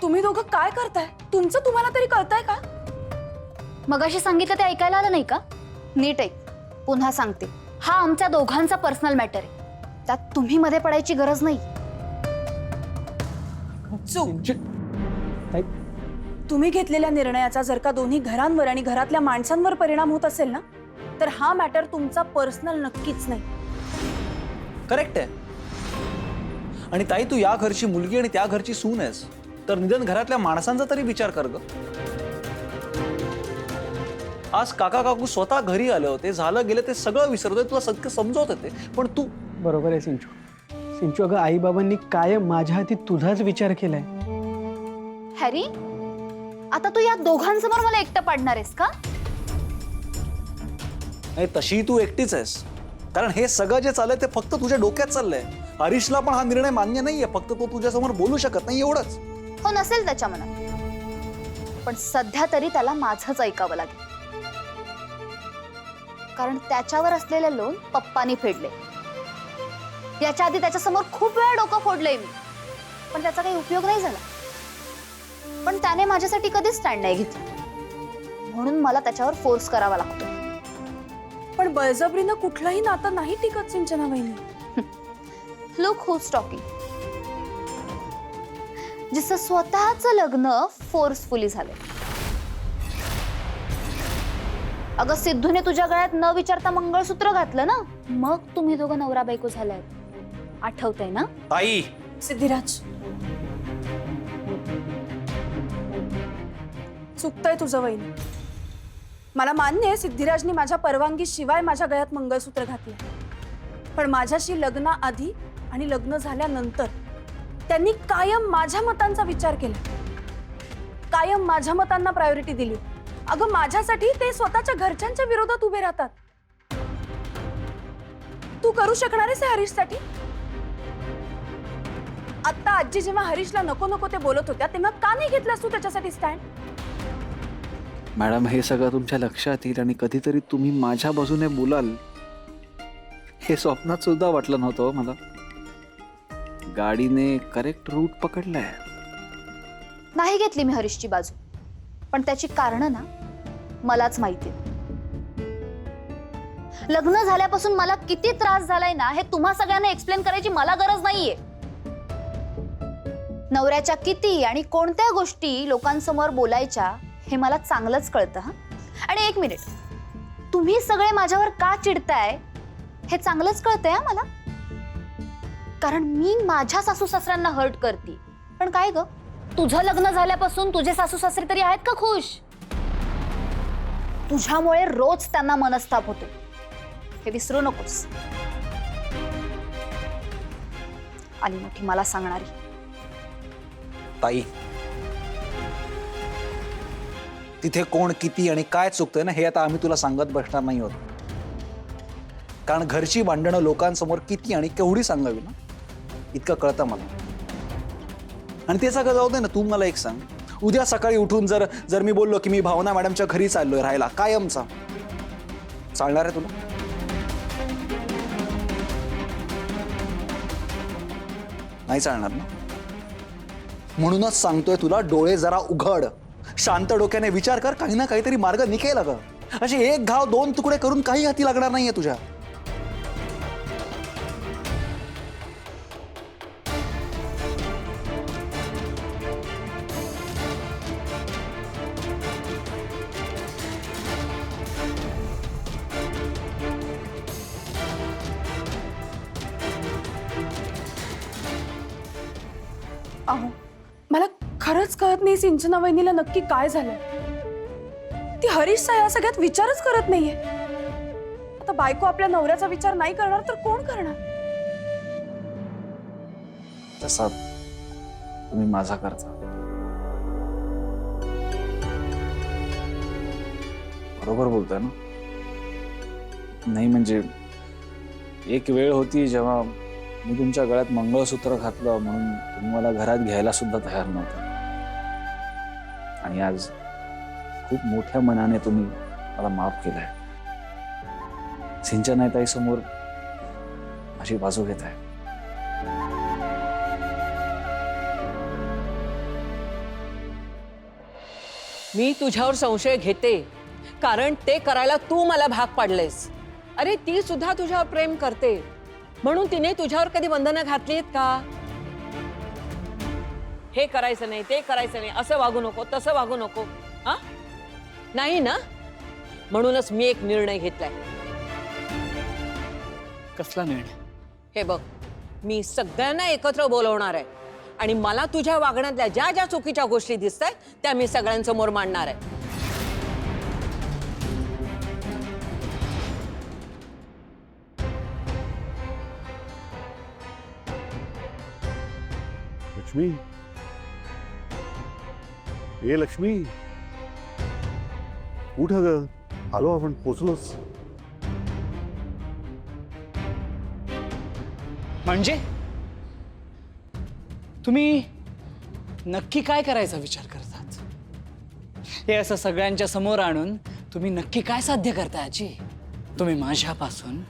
तुम्ही दोघं काय करताय? तुमचं तुम्हाला तरी कळतंय का? मगाशी सांगितलं ते ऐकायला आलं नाही का? नीट ऐक, पुन्हा सांगते, हा आमच्या दोघांचा पर्सनल मॅटर आहे, त्यात तुम्ही मध्ये पडायची गरज नाही. चूक. तुम्ही घेतलेल्या निर्णयाचा जर का दोन्ही घरांवर आणि घरातल्या माणसांवर परिणाम होत असेल ना, तर हा मॅटर तुमचा पर्सनल नक्कीच नाही. करेक्ट आहे. आणि ताई, तू या घरची मुलगी आणि त्या घरची सून आहेस, तर निदान घरातल्या माणसांचा तरी विचार कर ग. आज काका काकू स्वतः घरी आले होते, झालं गेलं ते सगळं विसरतोय, तुला सगळं समजवत होते, पण तू. बरोबर आहे सिंचू. सिंचू, अगं आई बाबांनी कायम माझ्या हाती तुझाच विचार केलाय. हॅरी, आता तू या दोघांसमोर मला एकटं पाडणार आहेस का? नाही, तशी तू एकटीच आहेस, कारण हे सगळं जे चाललंय ते फक्त तुझ्या डोक्यात चाललंय. हरीशला पण हा निर्णय मान्य नाहीये, फक्त तो तुझ्यासमोर बोलू शकत नाही एवढंच. हो, नसेल त्याच्या मनात, पण सध्या तरी त्याला माझंच ऐकावं लागेल, कारण त्याच्यावर असलेले लोन पप्पानी फेडले. याच्या आधी त्याच्यासमोर खूप वेळा डोकं फोडलंय मी, पण त्याचा काही उपयोग नाही झाला. पण त्याने माझ्यासाठी कधीच स्टँड नाही घेतलं, म्हणून मला त्याच्यावर फोर्स करावा लागतो. पण बळजबरीनं कुठलंही नातं नाही टिकत सिंचना वहिनी. Look who's talking. जिचं स्वतःचं लग्न फोर्सफुली झालंय. अगं, सिद्धूने तुझ्या गळ्यात न विचारता मंगळसूत्र घातलं ना, मग तुम्ही दोघं नवरा बायको झालाय. आठवतंय ना? ताई, सिद्धिराज, चुकतंय तुझं वहिनी. मला मान्य आहे सिद्धिराजनी माझ्या परवानगी शिवाय माझ्या गळ्यात मंगळसूत्र घातलं, पण माझ्याशी लग्नाआधी आणि लग्न झाल्यानंतर त्यांनी कायम माझ्या मतांचा विचार केला, कायम माझ्या मतांना प्रायोरिटी दिली. अगं, माझ्यासाठी ते स्वतःच्या घरच्यांच्या विरोधात उभे राहतात. तू करू शकणार आहेस हरीशसाठी? आता आजी जेव्हा हरीशला नको नको ते बोलत होत्या, तेव्हा का नाही घेतलास तू त्याच्यासाठी स्टँड? मॅडम, हे सगळं तुमच्या लक्षात येईल आणि कधीतरी तुम्ही माझ्या बाजूने बोलाल, हे स्वप्नात सुद्धा वाटलं नव्हतं मला. गाडीने करेक्ट रूट पकडलाय. नाही घेतली मी हरीशची बाजू, पण त्याची कारण ना मलाच माहिती. लग्न झाल्यापासून मला किती त्रास झालाय ना, हे तुम्हा सगळ्यांना एक्सप्लेन करायची मला गरज नाहीये. नवऱ्याच्या किती आणि कोणत्या गोष्टी लोकांसमोर बोलायच्या हे मला चांगलंच कळतं. हा, आणि एक मिनिट, तुम्ही सगळे माझ्यावर का चिडताय हे चांगलंच कळतंय हा मला, कारण मी माझ्या सासू सासऱ्यांना हर्ट करते. पण काय ग, तुझं लग्न झाल्यापासून तुझे सासू सासरे तरी आहेत का खुश? तुझ्यामुळे रोज त्यांना मनस्ताप होतो, हे विसरू नकोस. आली मोठी मला सांगणारी. ताई, तिथे कोण किती आणि काय चुकतंय ना, हे आता आम्ही तुला सांगत बसणार नाही आहोत, कारण घरची भांडणं लोकांसमोर किती आणि केवढी सांगावी ना, इतकं कळतं मला. आणि ते सगळं जाऊ दे ना, तू मला एक सांग, उद्या सकाळी उठून जर मी बोललो की मी भावना मॅडमच्या घरी चाललोय राहायला कायमचा, चालणार आहे तुला? नाही चालणार ना. म्हणूनच सांगतोय तुला, डोळे जरा उघड, शांत डोक्याने विचार कर, काही ना काहीतरी मार्ग निघेल. अगं, असे एक घाव दोन तुकडे करून काही हाती लागणार नाहीये तुझ्या. अहो, मला खरंच कळत नाही सिंचना वहिनीला नक्की काय झालंय. ती हरीशचा या सगळ्यात विचारच करत नाहीये. आता बायको आपल्या नवऱ्याचा विचार नाही करणार तर कोण करणार? तसा तुम्ही माझा करता. बरोबर बोलतोय ना. नाही म्हणजे एक वेळ होती जेव्हा मी तुमच्या गळ्यात मंगळसूत्र घातलं म्हणून तुम्ही मला घरात घ्यायला सुद्धा तयार नव्हता, आणि आज खूप मोठ्या मनाने तुम्ही मला माफ केलंय. सिंचना ताई समोर माझी बाजू घेत आहे. मी तुझ्यावर संशय घेते कारण ते करायला तू मला भाग पाडलेस. अरे ती सुद्धा तुझ्यावर प्रेम करते म्हणून तिने तुझ्यावर कधी बंधनं घातली आहेत का? हे करायचं नाही, ते करायचं नाही, असं वागू नको, तसं वागू नको, हा? नाही ना? म्हणूनच मी एक निर्णय घेतलाय. कसला निर्णय? हे बघ, मी सगळ्यांना एकत्र बोलवणार आहे आणि मला तुझ्या वागण्यातल्या ज्या ज्या चुकीच्या गोष्टी दिसतायत त्या मी सगळ्यांसमोर मांडणार आहे. लक्ष्मी, ए लक्ष्मी, उठ ग. आलो आपण, पोचलोच. म्हणजे तुम्ही नक्की काय करायचा विचार करतात? हे असं सगळ्यांच्या समोर आणून तुम्ही नक्की काय साध्य करताय आजी? तुम्ही माझ्यापासून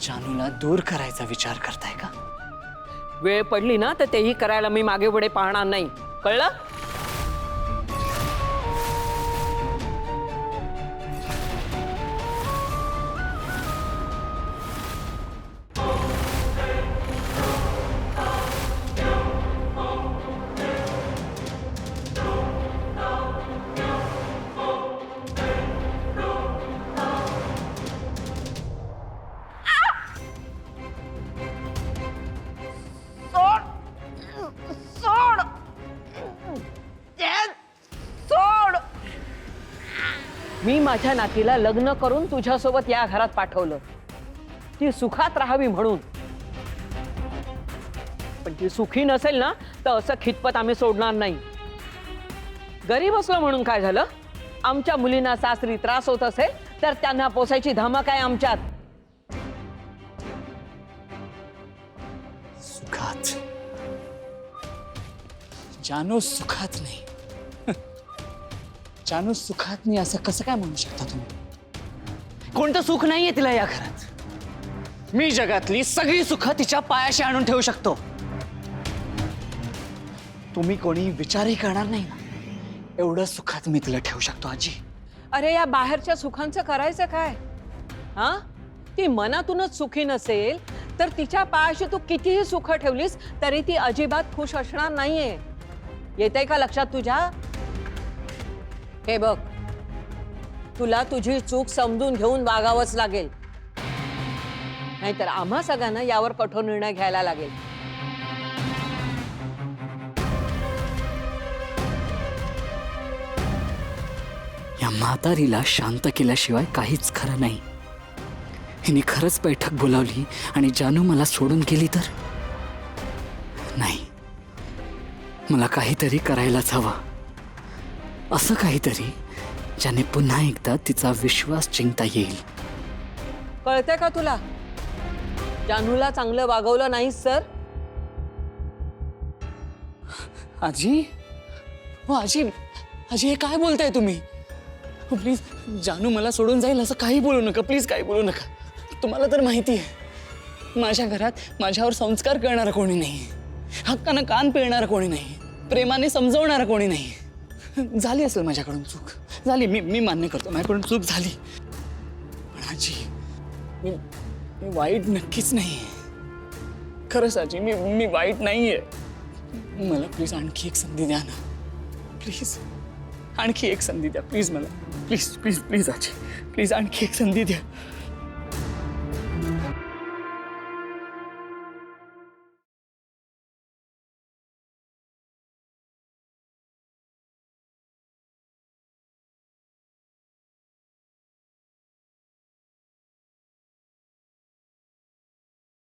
जानूला दूर करायचा विचार करताय का? वेळ पडली ना तर तेही करायला मी मागे पुढे पाहणार नाही, कळलं? मी माझ्या नातीला लग्न करून तुझ्यासोबत या घरात पाठवलं, ती सुखात राहावी म्हणून. पण ती सुखी नसेल ना तर असं खितपत आम्ही सोडणार नाही. गरीब असलो म्हणून काय झालं? आमच्या मुलींना सासरी त्रास होत असेल तर त्यांना पोसायची धमक आहे आमच्यात. सुखात? जानू सुखात नाही. जानू सुखात नाही असं कसं काय म्हणू शकता तुम्ही? कोणतं सुख नाहीये तिला या घरात. मी जगातली सगळी सुख तिच्या पायाशी आणून ठेवू शकतो. तुम्ही कोणी विचारही करणार नाही ना एवढं सुखात मी तिला ठेवू शकतो आजी. अरे या बाहेरच्या सुखांचं करायचं काय? हा, ती मनातूनच सुखी नसेल तर तिच्या पायाशी तू कितीही सुख ठेवलीस तरी ती अजिबात खुश असणार नाहीये. येतंय का लक्षात तुझ्या? हे बघ, तुला तुझी चूक समजून घेऊन वागावंच लागेल, नाहीतर आम्हा सगळ्यांना यावर कठोर निर्णय घ्यायला लागेल. या म्हातारीला शांत केल्याशिवाय काहीच खरं नाही. हिने खरंच बैठक बोलावली आणि जानू मला सोडून गेली तर? नाही, मला काहीतरी करायलाच हवं. असं काहीतरी ज्याने पुन्हा एकदा तिचा विश्वास जिंकता येईल. कळतंय का तुला? जानूला चांगलं वागवलं नाहीस सर. आजी, हो आजी, आजी हे काय बोलताय तुम्ही? हो प्लीज, जानू मला सोडून जाईल असं काही बोलू नका, प्लीज काही बोलू नका. तुम्हाला तर माहिती आहे माझ्या घरात माझ्यावर संस्कार करणारं कोणी नाही, हक्कानं कान पिळणारं कोणी नाही, प्रेमाने समजवणारं कोणी नाही. झाली असेल माझ्याकडून चूक, झाली, मी मान्य करतो माझ्याकडून चूक झाली. पण आजी, मी वाईट नक्कीच नाही. खरंच आजी, मी वाईट नाहीये. मला प्लीज आणखी एक संधी द्या ना, प्लीज आणखी एक संधी द्या प्लीज मला. प्लीज प्लीज प्लीज आजी, प्लीज आणखी एक संधी द्या.